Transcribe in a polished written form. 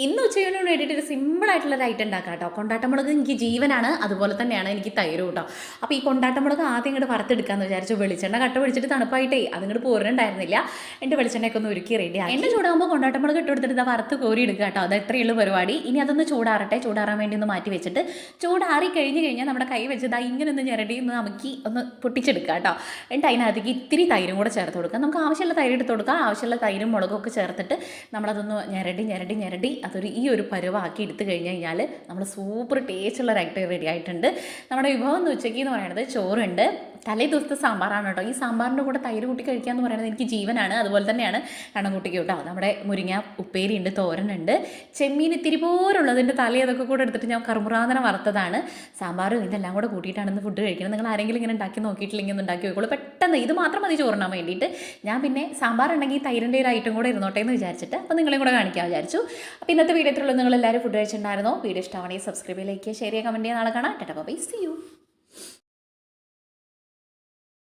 ഇന്ന് ഉച്ചയൂണിന് വേണ്ടിയിട്ട് ഒരു സിമ്പിളായിട്ടുള്ളൊരു ഐറ്റം ഉണ്ടാക്കാം കേട്ടോ. കൊണ്ടാട്ടമുളക് എനിക്ക് ജീവനാണ്, അതുപോലെ തന്നെയാണ് എനിക്ക് തൈരും കേട്ടോ. അപ്പോൾ ഈ കൊണ്ടാട്ടമുളക് ആദ്യം ഇങ്ങോട്ട് വറുത്തെടുക്കാമെന്ന് വിചാരിച്ചു. വെളിച്ചെണ്ണ കട്ട പിടിച്ചിട്ട് തണുപ്പായിട്ടേ അതിങ്ങോട്ട് പോരുന്നുണ്ടായിരുന്നില്ല. എൻ്റെ വെളിച്ചെണ്ണയൊക്കെ ഒന്ന് ഒരുക്കി റെഡി ആയി. എണ്ണ ചൂടാകുമ്പോൾ കൊണ്ടാട്ടമുളക് ഇട്ട് കൊടുത്തിട്ട് ഇതാ വറുത്ത് കോരി എടുക്കുക കേട്ടോ. അത് എത്രയുള്ള പരിപാടി. ഇനി അതൊന്ന് ചൂടാറട്ടെ. ചൂടാറാൻ വേണ്ടി ഒന്ന് മാറ്റി വെച്ചിട്ട് ചൂടാറി കഴിഞ്ഞാൽ നമ്മുടെ കൈ വെച്ചത് ഇങ്ങനെ ഒന്ന് ഞെരടി ഒന്ന് അമുക്കി ഒന്ന് പൊട്ടിച്ചെടുക്കുക കേട്ടോ. എന്നിട്ട് അതിനകത്തേക്ക് ഇത്തിരി തൈരും കൂടെ ചേർത്ത് കൊടുക്കുക. നമുക്ക് ആവശ്യമുള്ള തൈര് എടുത്ത് കൊടുക്കുക. ആവശ്യമുള്ള തൈരും മുളകും ഒക്കെ ചേർത്തിട്ട് നമ്മളതൊന്ന് ഞെരടി ഈ ഒരു പരുവാക്കി എടുത്തു കഴിഞ്ഞാൽ നമ്മൾ സൂപ്പർ ടേസ്റ്റുള്ള ഐറ്റം റെഡി ആയിട്ടുണ്ട്. നമ്മുടെ വിഭവം എന്ന് ഉച്ചയ്ക്ക് എന്ന് പറയുന്നത് ചോറുണ്ട്, തലേ ദിവസത്തെ സാമ്പാറാണ് കേട്ടോ. ഈ സാമ്പാറിൻ്റെ കൂടെ തൈര് കൂട്ടി കഴിക്കുക എന്ന് പറയുന്നത് എനിക്ക് ജീവനാണ്. അതുപോലെ തന്നെയാണ് കണ്ണൻകുട്ടിക്ക് കേട്ടോ. നമ്മുടെ മുരിങ്ങ ഉപ്പേരിയുണ്ട്, തോരനുണ്ട്, ചെമ്മീൻ ഇത്തിരി പോരുള്ളതിൻ്റെ തലേ അതൊക്കെ കൂടെ എടുത്തിട്ട് ഞാൻ കറുമുറാതന വറുത്തതാണ്. സാമ്പാറും ഇതെല്ലാം കൂടെ കൂട്ടിയിട്ടാണ് ഇന്ന് ഫുഡ് കഴിക്കുന്നത്. നിങ്ങൾ ആരെങ്കിലും ഇങ്ങനെ ഉണ്ടാക്കി നോക്കിയിട്ടില്ലെങ്കിൽ ഒന്ന് ഉണ്ടാക്കി വെക്കോളൂ. പെട്ടെന്ന് ഇത് മാത്രം മതി ചോറിനാൻ വേണ്ടിയിട്ട്. ഞാൻ പിന്നെ സാമ്പാർ ഉണ്ടെങ്കിൽ തൈരിൻ്റെ ഒരു ഐറ്റം കൂടെ ഇരുന്നോട്ടെ എന്ന് വിചാരിച്ചിട്ട് അപ്പോൾ നിങ്ങളെ കൂടെ കാണിക്കാൻ വിചാരിച്ചു. അപ്പോൾ ഇന്നത്തെ വീഡിയോത്തിലുള്ള നിങ്ങളെല്ലാവരും ഫുഡ് കഴിച്ചിട്ടുണ്ടായിരുന്നോ? വീഡിയോ ഇഷ്ടമാണെങ്കിൽ സബ്സ്ക്രൈബ് ചെയ്യുക, ലൈക്ക് ചെയ്യുക, ഷെയർ ചെയ്യുക, കമൻറ്റ് ചെയ്യുക. നാളെ കാണാം. ടാറ്റാ ബൈ, സീ യു.